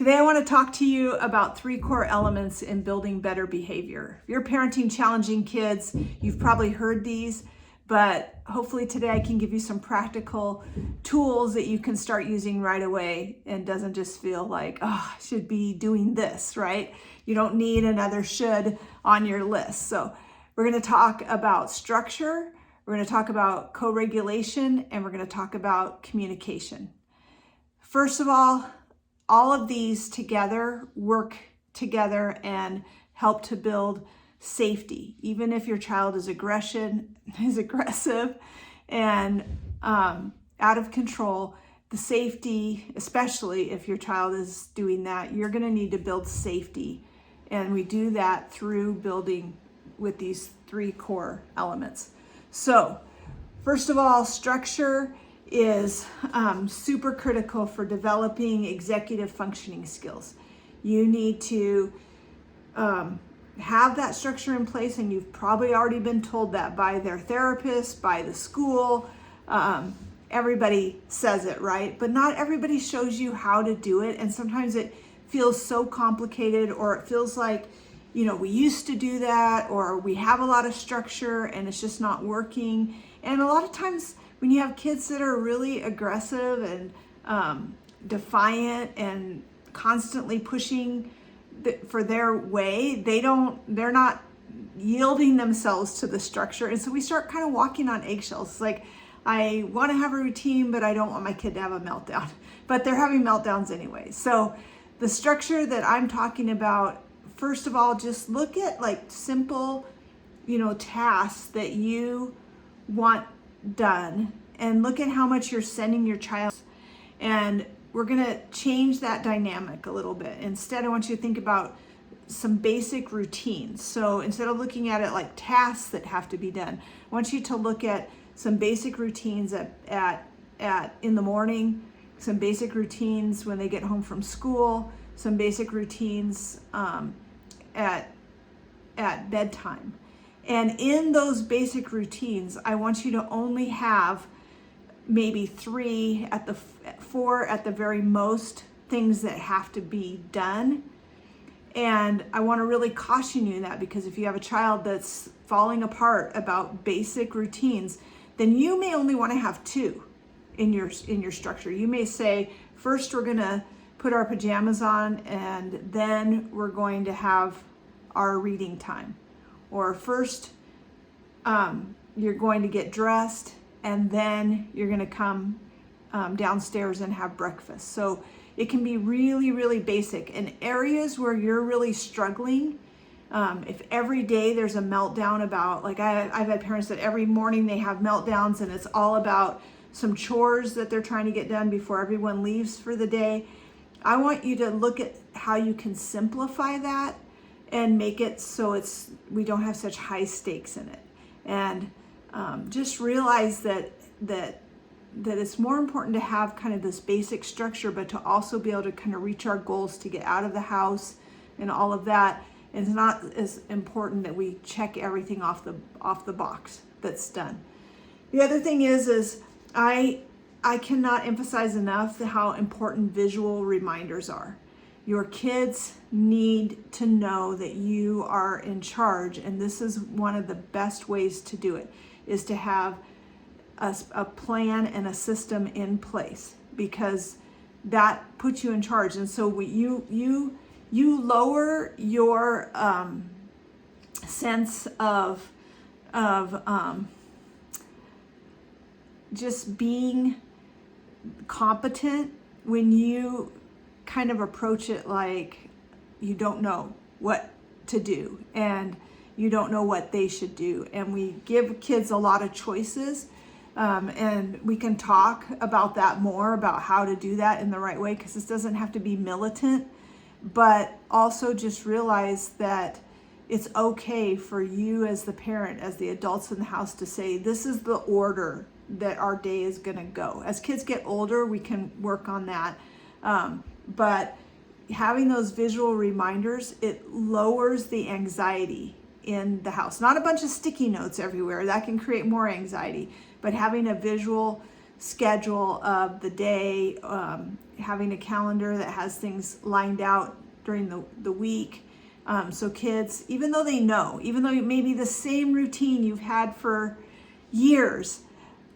Today I want to talk to you about 3 core elements in building better behavior. If you're parenting challenging kids, you've probably heard these, but hopefully today I can give you some practical tools that you can start using right away and doesn't just feel like, oh, I should be doing this, right? You don't need another should on your list. So we're going to talk about structure, we're going to talk about co-regulation, and we're going to talk about communication. First of all of these together work together and help to build safety. Even if your child is aggressive and out of control, the safety, especially if your child is doing that, you're going to need to build safety. And we do that through building with these 3 core elements. So, first of all, structure is super critical for developing executive functioning skills. You need to have that structure in place, and you've probably already been told that by their therapist, by the school. Everybody says it, right? But not everybody shows you how to do it, and sometimes it feels so complicated, or it feels like, you know, we used to do that, or we have a lot of structure and it's just not working. And a lot of times when you have kids that are really aggressive and defiant and constantly pushing for their way, they're not yielding themselves to the structure. And so we start kind of walking on eggshells. It's like, I want to have a routine, but I don't want my kid to have a meltdown. But they're having meltdowns anyway. So the structure that I'm talking about, first of all, just look at like simple, tasks that you want done, and look at how much you're sending your child. And we're going to change that dynamic a little bit. Instead, I want you to think about some basic routines. So instead of looking at it like tasks that have to be done, I want you to look at some basic routines at in the morning, some basic routines when they get home from school, some basic routines at bedtime. And in those basic routines, I want you to only have maybe 4 at the very most things that have to be done. And I want to really caution you in that, because if you have a child that's falling apart about basic routines, then you may only want to have 2 in your structure. You may say, first we're going to put our pajamas on, and then we're going to have our reading time. Or first, you're going to get dressed, and then you're going to come downstairs and have breakfast. So it can be really, really basic. In areas where you're really struggling, if every day there's a meltdown about, like I've had parents that every morning they have meltdowns, and it's all about some chores that they're trying to get done before everyone leaves for the day. I want you to look at how you can simplify that and make it so we don't have such high stakes in it. And just realize that it's more important to have kind of this basic structure, but to also be able to kind of reach our goals to get out of the house and all of that. It's not as important that we check everything off the box that's done. The other thing is I cannot emphasize enough how important visual reminders are. Your kids need to know that you are in charge, and this is one of the best ways to do it, is to have a plan and a system in place, because that puts you in charge. And so you lower your sense of just being competent when you kind of approach it like you don't know what to do and you don't know what they should do. And we give kids a lot of choices, and we can talk about that more, about how to do that in the right way, because this doesn't have to be militant, but also just realize that it's okay for you as the parent, as the adults in the house, to say, this is the order that our day is going to go. As kids get older, we can work on that. But having those visual reminders, it lowers the anxiety in the house. Not a bunch of sticky notes everywhere. That can create more anxiety. But having a visual schedule of the day, having a calendar that has things lined out during the week. So kids, even though it may be the same routine you've had for years,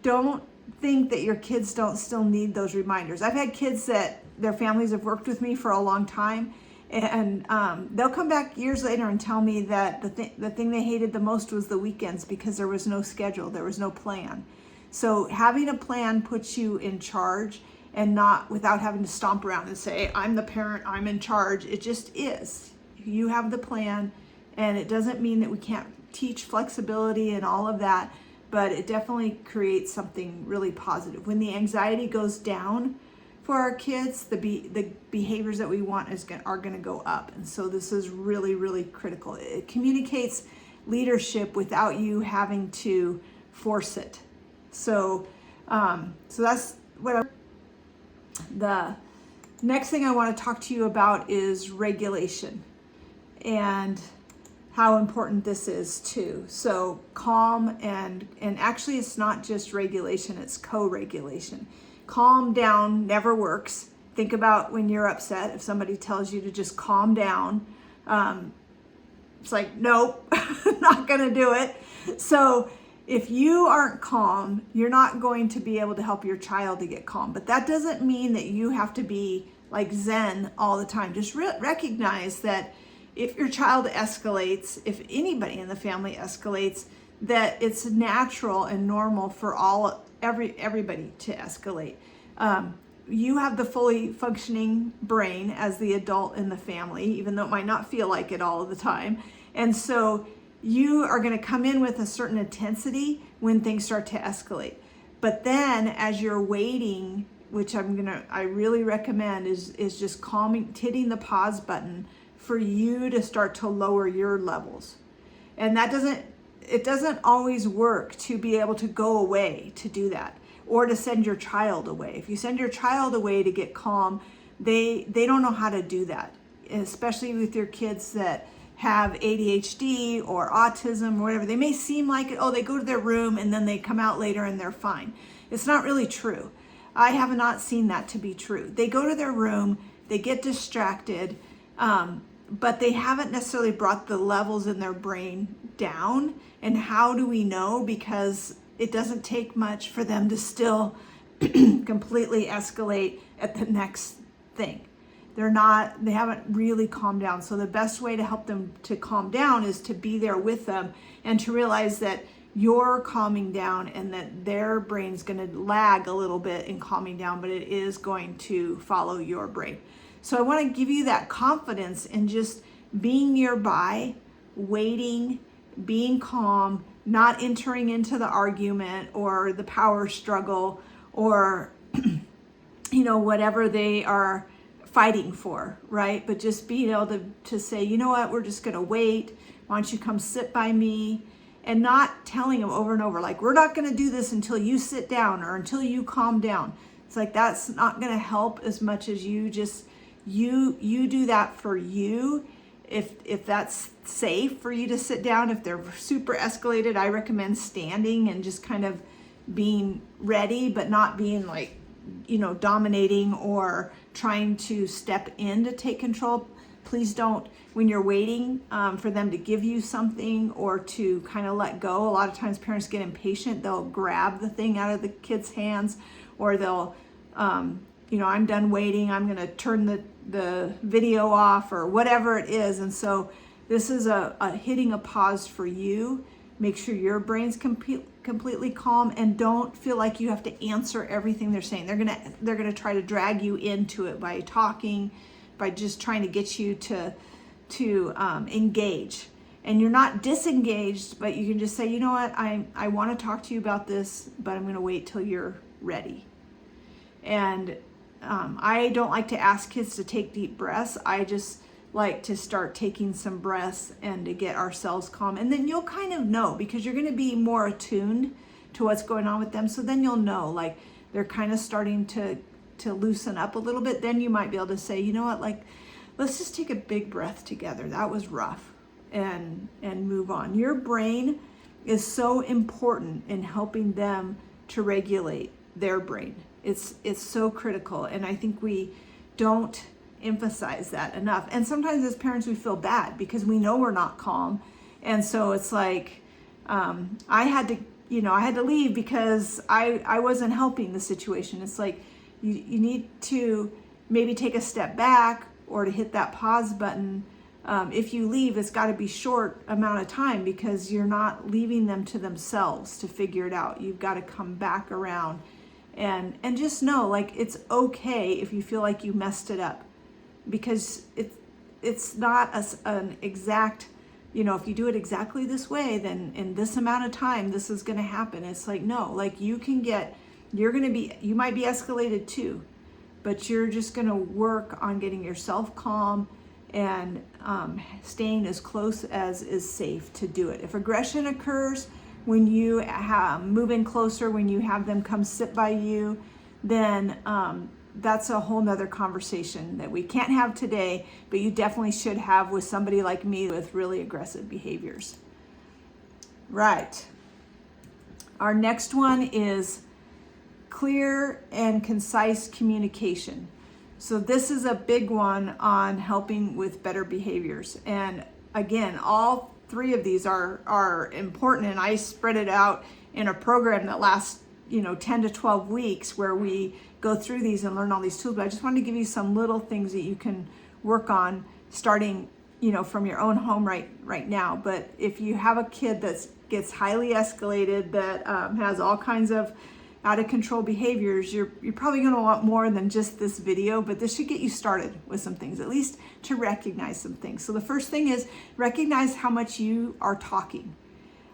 don't think that your kids don't still need those reminders. I've had kids that their families have worked with me for a long time, and they'll come back years later and tell me that the thing they hated the most was the weekends because there was no schedule, there was no plan. So having a plan puts you in charge, and not without having to stomp around and say, I'm the parent, I'm in charge. It just is. You have the plan, and it doesn't mean that we can't teach flexibility and all of that, but it definitely creates something really positive. When the anxiety goes down for our kids, the behaviors that we want are going to go up. And so this is really, really critical. It communicates leadership without you having to force it. So that's what the next thing I want to talk to you about is regulation and how important this is too. So calm and actually it's not just regulation, it's co-regulation. Calm down never works. Think about when you're upset, if somebody tells you to just calm down, it's like, nope, not gonna do it. So if you aren't calm, you're not going to be able to help your child to get calm. But that doesn't mean that you have to be like Zen all the time. Just recognize that if your child escalates, if anybody in the family escalates, that it's natural and normal for everybody to escalate. You have the fully functioning brain as the adult in the family, even though it might not feel like it all of the time. And so you are going to come in with a certain intensity when things start to escalate. But then as you're waiting, which I really recommend is just hitting the pause button for you to start to lower your levels. And it doesn't always work to be able to go away to do that, or to send your child away. If you send your child away to get calm, they don't know how to do that, especially with your kids that have ADHD or autism or whatever. They may seem like it, they go to their room and then they come out later and they're fine. It's not really true. I have not seen that to be true. They go to their room, they get distracted, but they haven't necessarily brought the levels in their brain down. And how do we know? Because it doesn't take much for them to still completely escalate at the next thing. They haven't really calmed down. So the best way to help them to calm down is to be there with them and to realize that you're calming down and that their brain's going to lag a little bit in calming down, but it is going to follow your brain. So I want to give you that confidence in just being nearby, waiting, being calm, not entering into the argument or the power struggle or, whatever they are fighting for, right? But just being able to say, you know what, we're just going to wait. Why don't you come sit by me? And not telling them over and over, like, we're not going to do this until you sit down or until you calm down. It's like, that's not going to help as much as you just, you do that for you. If that's safe for you to sit down, if they're super escalated, I recommend standing and just kind of being ready, but not being like, dominating or trying to step in to take control. Please don't, when you're waiting for them to give you something or to kind of let go. A lot of times parents get impatient. They'll grab the thing out of the kid's hands, or they'll, I'm done waiting, I'm going to turn the video off or whatever it is. And so this is a hitting a pause for you. Make sure your brain's completely calm, and don't feel like you have to answer everything they're saying. They're gonna try to drag you into it by talking, by just trying to get you to engage. And you're not disengaged, but you can just say, you know what, I want to talk to you about this, but I'm going to wait till you're ready. And I don't like to ask kids to take deep breaths. I just like to start taking some breaths and to get ourselves calm. And then you'll kind of know, because you're going to be more attuned to what's going on with them. So then you'll know, like, they're kind of starting to loosen up a little bit. Then you might be able to say, you know what, like, let's just take a big breath together. That was rough, and move on. Your brain is so important in helping them to regulate. their brain. It's so critical, and I think we don't emphasize that enough. And sometimes as parents we feel bad because we know we're not calm, and so it's like I had to leave because I wasn't helping the situation. It's like you need to maybe take a step back or to hit that pause button. If you leave, it's got to be short amount of time because you're not leaving them to themselves to figure it out. You've got to come back around and just know, like, it's okay if you feel like you messed it up, because it's not an exact, if you do it exactly this way, then in this amount of time, this is going to happen. It's like, no, like you might be escalated too, but you're just going to work on getting yourself calm and staying as close as is safe to do it. If aggression occurs when you move in closer, when you have them come sit by you, then that's a whole nother conversation that we can't have today, but you definitely should have with somebody like me with really aggressive behaviors. Right. Our next one is clear and concise communication. So this is a big one on helping with better behaviors. And again, all three of these are important, and I spread it out in a program that lasts 10 to 12 weeks where we go through these and learn all these tools. But I just wanted to give you some little things that you can work on starting from your own home right now. But if you have a kid that gets highly escalated, that has all kinds of out of control behaviors, you're probably going to want more than just this video, but this should get you started with some things, at least to recognize some things. So the first thing is recognize how much you are talking.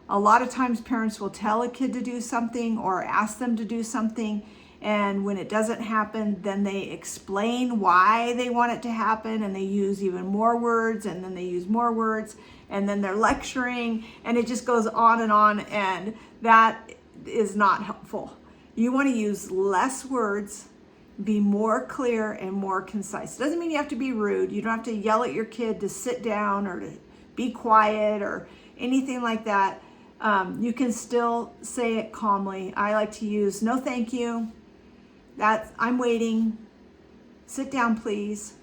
A lot of times parents will tell a kid to do something or ask them to do something, and when it doesn't happen, then they explain why they want it to happen, and they use even more words, and then they use more words, and then they're lecturing, and it just goes on, and that is not helpful. You want to use less words, be more clear and more concise. It doesn't mean you have to be rude. You don't have to yell at your kid to sit down or to be quiet or anything like that. You can still say it calmly. I like to use no thank you, I'm waiting, sit down please,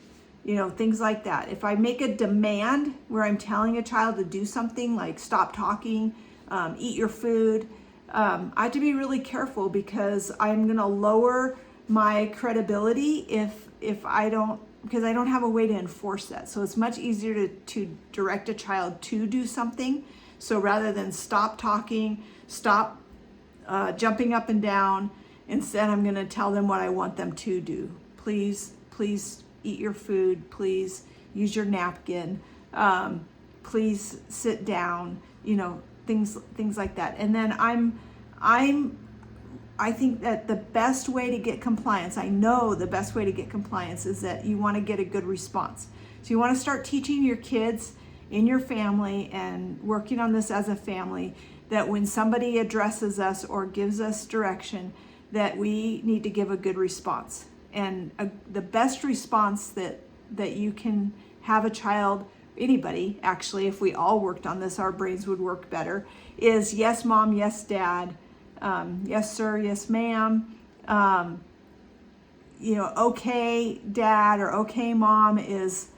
things like that. If I make a demand where I'm telling a child to do something like stop talking, eat your food, I have to be really careful because I'm going to lower my credibility if I don't have a way to enforce that. So it's much easier to direct a child to do something. So rather than stop talking, stop jumping up and down, instead I'm going to tell them what I want them to do. Please eat your food. Please use your napkin. Please sit down. Things like that. And then I think that the best way to get compliance, I know the best way to get compliance is that you want to get a good response. So you want to start teaching your kids in your family and working on this as a family, that when somebody addresses us or gives us direction, that we need to give a good response. And the best response that you can have a child, anybody actually, if we all worked on this, our brains would work better, is yes mom, yes dad, yes sir, yes ma'am, okay dad or okay mom is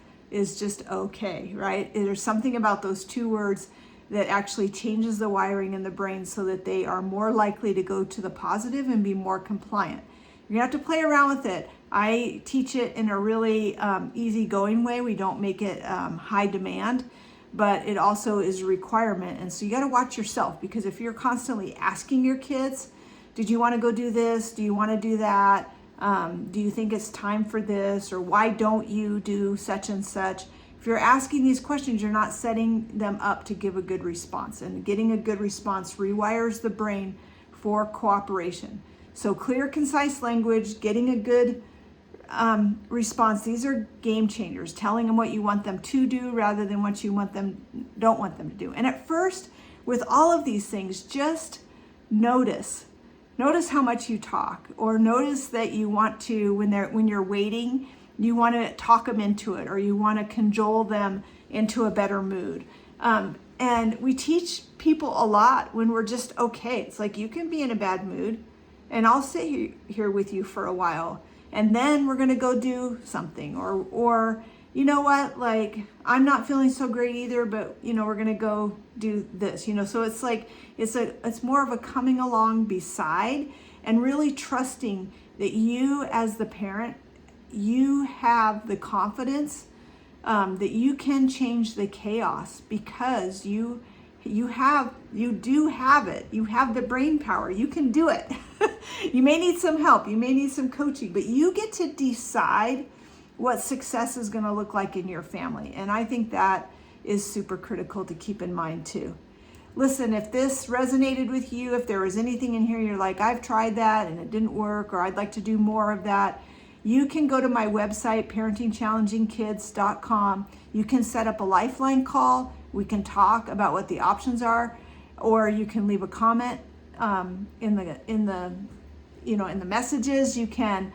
just okay, right? There's something about those two words that actually changes the wiring in the brain so that they are more likely to go to the positive and be more compliant. You're gonna have to play around with it. I teach it in a really easygoing way. We don't make it high demand, but it also is a requirement. And so you got to watch yourself, because if you're constantly asking your kids, did you want to go do this? Do you want to do that? Do you think it's time for this? Or why don't you do such and such? If you're asking these questions, you're not setting them up to give a good response. And getting a good response rewires the brain for cooperation. So clear, concise language, getting a good response. These are game changers. Telling them what you want them to do rather than what you don't want them to do. And at first, with all of these things, just notice how much you talk, or notice that you want to, when you're waiting, you want to talk them into it, or you want to cajole them into a better mood. And we teach people a lot when we're just okay. It's like, you can be in a bad mood. and I'll stay here with you for a while, and then we're going to go do something, or you know what, like, I'm not feeling so great either, but you know, we're going to go do this, you know. So it's like, it's more of a coming along beside, and really trusting that you as the parent, you have the confidence that you can change the chaos, because you do have it. You have the brain power. You can do it. You may need some help. You may need some coaching, but you get to decide what success is going to look like in your family. And I think that is super critical to keep in mind too. Listen, if this resonated with you, if there was anything in here you're like, I've tried that and it didn't work, or I'd like to do more of that, you can go to my website, parentingchallengingkids.com. You can set up a lifeline call. We can talk about what the options are, or you can leave a comment in the messages. You can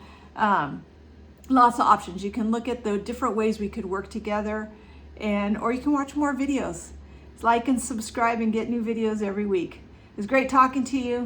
lots of options. You can look at the different ways we could work together, or you can watch more videos. Like and subscribe and get new videos every week. It was great talking to you.